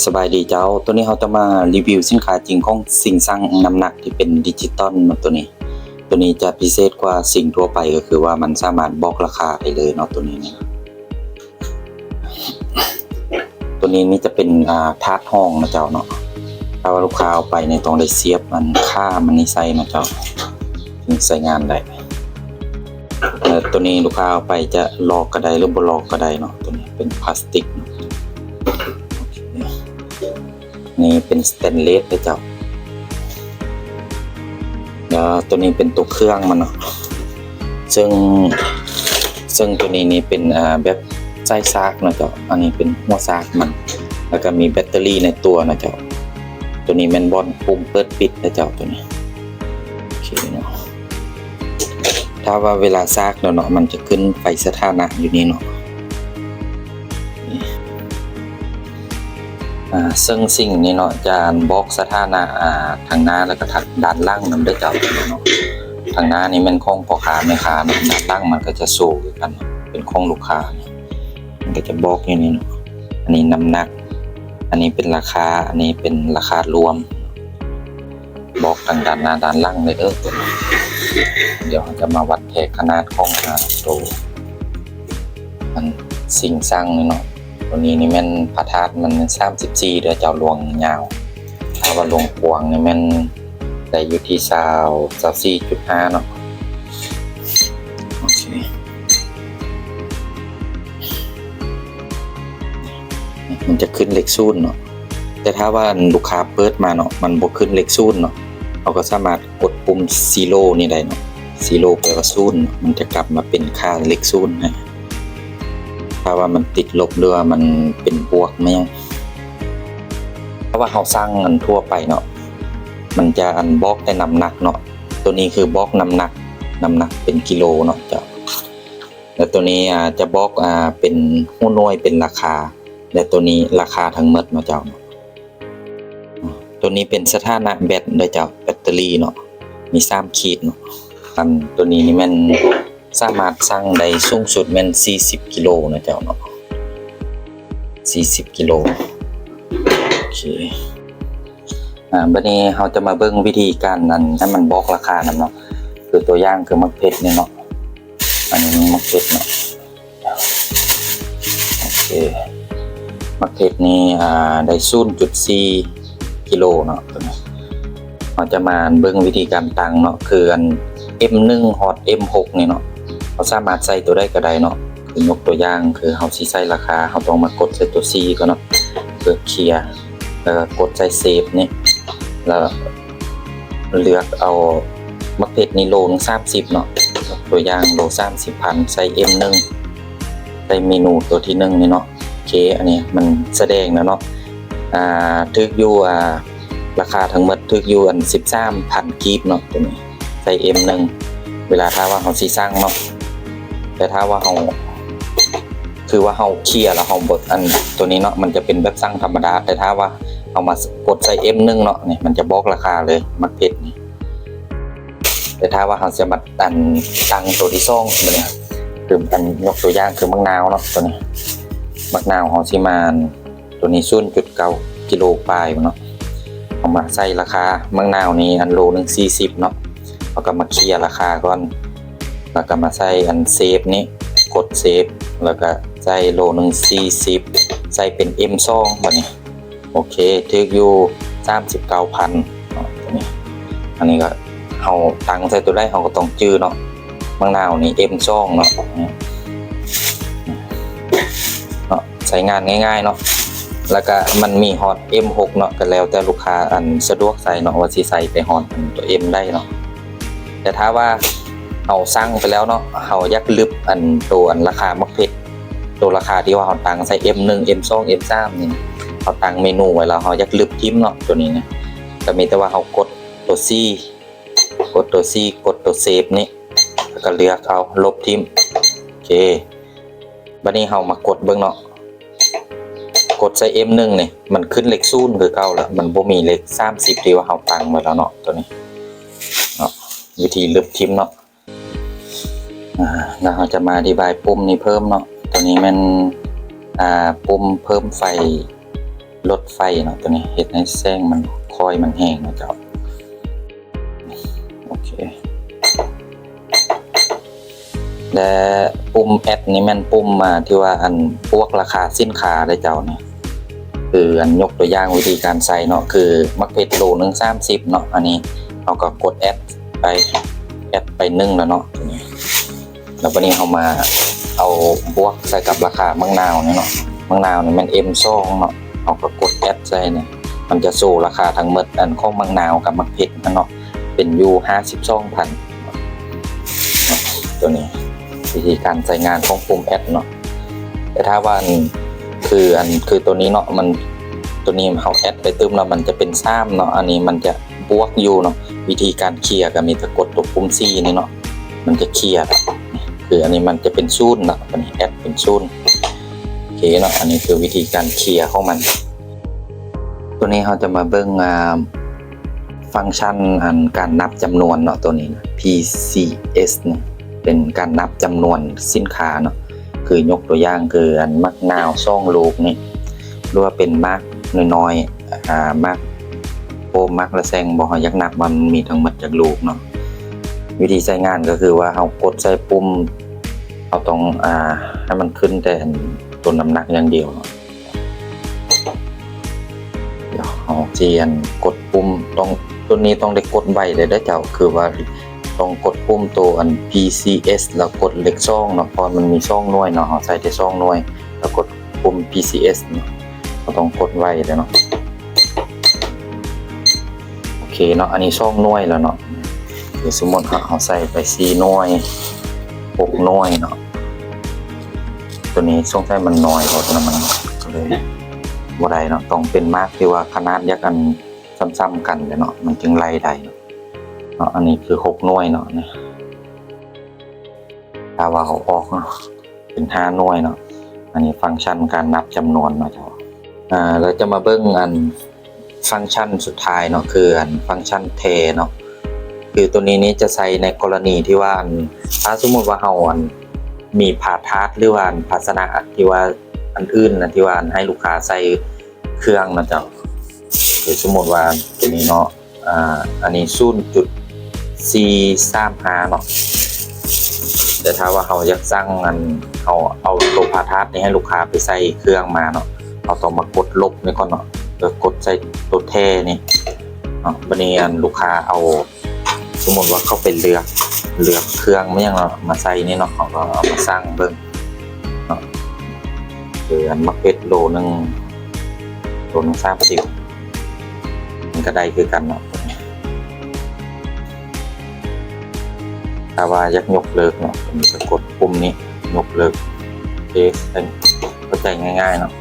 สบายดีเจ้าตัวนี้เราจะมารีวิวสินค้าจริงของสิ่งสร้างน้ำหนักที่เป็นดิจิตอลเนาะตัวนี้จะพิเศษกว่าสิ่งทั่วไปก็คือว่ามันสามารถบอกราคาได้เลยเนาะตัวนี้นี่นี่จะเป็นธาตุห้องนะเจ้าเนาะถ้าว่าลูกค้าเอาไปในต้องได้เสียบมันค่ามันนี่ใส่นะเจ้าถึงใช้งานได้ตัวนี้ลูกค้าเอาไปจะลอกก็ได้หรือบ่ลอกก็ได้เนาะตัวนี้เป็นพลาสติกนี่เป็นสแตนเลสนะเจ้าแล้วตัวนี้เป็นตัวเครื่องมันเนาะซึ่งตัวนี้นี่เป็นแบบไส้ซากนะเจ้าอันนี้เป็นหัวซากมันแล้วก็มีแบตเตอรี่ในตัวนะเจ้าตัวนี้แมนบอลปุ่มเปิดปิดนะเจ้าตัวนี้โอเคเนาะถ้าว่าเวลาซากเนาะมันจะขึ้นไฟสถานะอยู่นี่เนาะซึ่งสิ่งนี้เนาะจะบอกสถานะทางหน้าแล้วก็ทางด้านล่างนำได้เจ้าเนาะทางหน้านี่มันของพ่อค้าแม่ค้าด้านล่างมันก็จะสู้กันเป็นของลูกค้ามันก็จะบอกอย่างนี้เนาะอันนี้น้ำหนักอันนี้เป็นราคาอันนี้เป็นราคารวมบอกทางด้านหน้าด้านล่างเลยตัวนี้เดี๋ยวจะมาวัดแทกขนาดของตัวมันสิ่งสร้างนี่เนาะตัวนี้นี่มันพระธาตุมัน34เด้อเจ้าหลวงยาวถ้าว่าหลวงกวางนี่มันได้อยู่ที่24.5เนาะโอเคมันจะขึ้นเลข0เนาะแต่ถ้าว่าลูกค้าเปิดมาเนาะมันบ่ขึ้นเลข0เนาะเราก็สามารถกดปุ่ม0นี่ได้เนาะ0แปลว่า0มันจะกลับมาเป็นค่าเลข0นะถ้าว่ามันติดลบหรือว่ามันเป็นบวกไหมเพราะว่าเราสร้างเงินทั่วไปเนาะมันจะบล็อกแต่น้ำหนักเนาะตัวนี้คือบล็อกน้ำหนักเป็นกิโลเนาะจ้ะแล้วตัวนี้จะบล็อกเป็นหัวหน่วยเป็นราคาและตัวนี้ราคาทั้งหมดเนาะเจ้าตัวนี้เป็นสถานะแบตได้เจ้าแบตเตอรี่เนาะมี3ขีดเนาะตัวนี้นี่มันสามารถสั่งได้สูงสุดแม่น40กิโลนะเจ้าเนาะ40กิโลโอเคบัดนี้เราจะมาเบิ่งวิธีการนั้นให้มันบอกราคานั้นเนาะคือตัวอย่างคือมักเพชรนี่เนาะอันนี้มักเพชรเนาะโอเคมักเพชรนี่ได้ 0.4 กิโลเนาะตัวนี้เราจะมาเบิ่งวิธีการตั้งเนาะคืออัน M1 ฮอต M6 นี่เนาะเราสามารถใส่ตัวได้ก็ได้เนาะคือยกตัวอย่างคือเราสิใส่ราคาเราต้องมากดใส่ตัว C ก่อนเนาะเพื่อเคลียร์แล้วกดใส่เซฟนี่แล้วเลือกเอามะเขือนี่โลนึง30เนาะตัวอย่างโล30,000ใส่ M1 ใส่เมนูตัวที่1นี่เนาะโอเคอันนี้มันแสดงนะเนาะทึกอยู่ราคาทั้งหมดทึกอยู่13,000กีบเนาะตัวนี้ใส่ M1 เวลาถ้าว่าเราสิสร้างเนาะแต่ถ้าว่าเราคือว่าเราเคลียร์แล้วเราบดอันตัวนี้เนาะมันจะเป็นแบบสร้างธรรมดาแต่ถ้าว่าเอามากดใส่ M1 เนาะนี่มันจะบอกราคาเลยมักเพชรนี่แต่ถ้าว่าเราจะมาตั้งตัวที่2ตัวนี้คืออันยกตัวอย่างคือมะนาวเนาะตัวนี้มะนาวเราสิมาตัวนี้ 0.9 กิโลปลายเนาะเอามาใส่ราคามะนาวนี้อันโลนึง40เนาะแล้วก็มาเคลียร์ราคาก่อนแล้วก็มาใส่อันเซฟนี้กดเซฟแล้วก็ใส่โลนึง40ใส่เป็น M2 บัดนี้โอเคถึกอยู่ 39,000 เนาะตัวนี้อันนี้ก็เฮาตั้งใส่ตัวได้เฮาก็ต้องจื้อเนาะมะนาวนี่ M2 เนาะใช้งานง่ายๆเนาะแล้วก็มันมีฮอต M6 เนาะก็แล้วแต่ลูกค้าอันสะดวกใส่เนาะว่าสิใส่ไปฮอตตัว M ได้เนาะแต่ถ้าว่าเอาสั่งไปแล้วเนาะเขาอยากลึบอันตัวอันราคามักเพชรตัวราคาที่ว่าเขาตั้งใส่ M1 M2 M3 นี่เขาตั้งเมนูไว้แล้วเขาอยากลึบทิมเนาะตัวนี้นะก็มีแต่ว่าเขากดตัว C กดตัวเซฟนี่แล้วก็เลือกเอาลบทิมโอเคบัดนี้เขามากดเบิ่งเนาะกดใส่ M1 นี่มันขึ้นเลข0คือเก่าแล้วมันบ่มีเลข30ที่ว่าเขาตั้งไว้แล้วเนาะตัวนี้เนาะวิธีลึบทิมเนาะแล้วเราจะมาอธิบายปุ่มนี้เพิ่มเนาะตัวนี้มันปุ่มเพิ่มไฟ ลดไฟเนาะตัวนี้เฮ็ดให้แสงมันคอยมันแห้งเนาะเจ้าโอเคและปุ่มแอดนี่แม่นปุ่มมาที่ว่าอันพวกราคาสินค้าได้เจ้านี่คืออันยกตัวอย่างวิธีการใส่เนาะคือมักเพชรโลนึง30เนาะอันนี้เราก็กดแอดไป1แล้วเนาะตัวนี้แล้ววันนี้เรามาเอาบวกใส่กับราคามะนาวนี่เนาะมะนาวนี่มัน M2 เนาะเราก็กดแอดใส่เนี่ยมันจะสู้ราคาทั้งหมดอันของมะนาวกับมักเพชรเนาะเป็นอยู่ 52,000 ตัวนี้วิธีการใช้งานของปุ่มแอดเนาะแต่ถ้าว่าคือตัวนี้เนาะมันตัวนี้เขาแอดไปตึมแล้วมันจะเป็น3เนาะอันนี้มันจะบวกอยู่เนาะวิธีการเคลียร์ก็มีแต่กดตัวปุ่ม C นี่เนาะมันจะเคลียร์คืออันนี้มันจะเป็นศูนย์เนาะอันนี้แอดเป็นศูนย์โอเคเนาะอันนี้คือวิธีการเคลียร์ของมันตัวนี้เขาจะมาเบิ่งฟังก์ชันอันการนับจำนวนเนาะตัวนี้นะ PCS เนี่ยเป็นการนับจำนวนสินค้าเนาะคือยกตัวอย่างคืออันมักนาว2ลูกนี่หรือว่าเป็นมักน้อยๆมักโอมมักละแซงบ่อยากนับมันมีทั้งหมดจากลูกเนาะวิธีใช้งานก็คือว่าเฮากดใส่ปุ่มเอาตรงให้มันขึ้นแต่ตัวน้ำหนักอย่างเดียวเนาะเดี๋ยวเฮาเจียนกดปุ่มตัวนี้ต้องได้กดไว้เลยเด้อเจ้าคือว่าต้องกดปุ่มตัวอัน PCS แล้วกดเลข2เนาะเพราะมันมี2หน่วยเนาะเฮาใส่ได้2หน่วยแล้วกดปุ่ม PCS เนาะเราต้องกดไว้เลยเนาะโอเคเนาะอันนี้2หน่วยแล้วเนาะคือสมมุติเราใส่ไป4หน่วย6หน่วยเนาะตัวนี้สงสัยมันน้อยเพราะฉะนั้นมันก็เลยบ่ได้เนาะต้องเป็นมาร์กที่ว่าขนาดยักกันซ้ำๆกันเลยเนาะมันจึงไล่ได้เนาะอันนี้คือ6หน่วยเนาะเนี่ยถ้าว่าเขาออกเนาะเป็น5หน่วยเนาะอันนี้ฟังก์ชันการนับจำนวนเนาะเจ้าเราจะมาเบิ่งอันฟังก์ชันสุดท้ายเนาะคืออันฟังก์ชันเทเนาะคือตัวนี้จะใช้ในกรณีที่ว่าถ้าสมมติว่าเรามีผ่าทาสหรือว่าภาชนะที่ว่าอันอื่นนะที่ว่าให้ลูกค้าใส่เครื่องนะเจ้าหรือสมมติว่าตัวนี้เนาะอันนี้0.435เนาะแต่ถ้าว่าเราอยากสั่งเอาตัวผ่าทาสนี้ให้ลูกค้าไปใส่เครื่องมาเนาะเราต้องมากดลบนี่ก่อนเนาะกดใส่ตัวแท่นี่เนาะวันนี้ลูกค้าเอาสมมติว่าเขาเป็นเลือกเครื่องไม่ยังเรามาใส่นี่เนาะเขาก็เอามาสร้างเบิ่งเนาะคืออันมักเพชรโลนึง30มันก็ได้คือกันเนาะถ้าว่าอยากยกเลิกเนาะผมจะกดปุ่มนี้ยกเลิกเทสเข้าใจง่ายๆเนาะ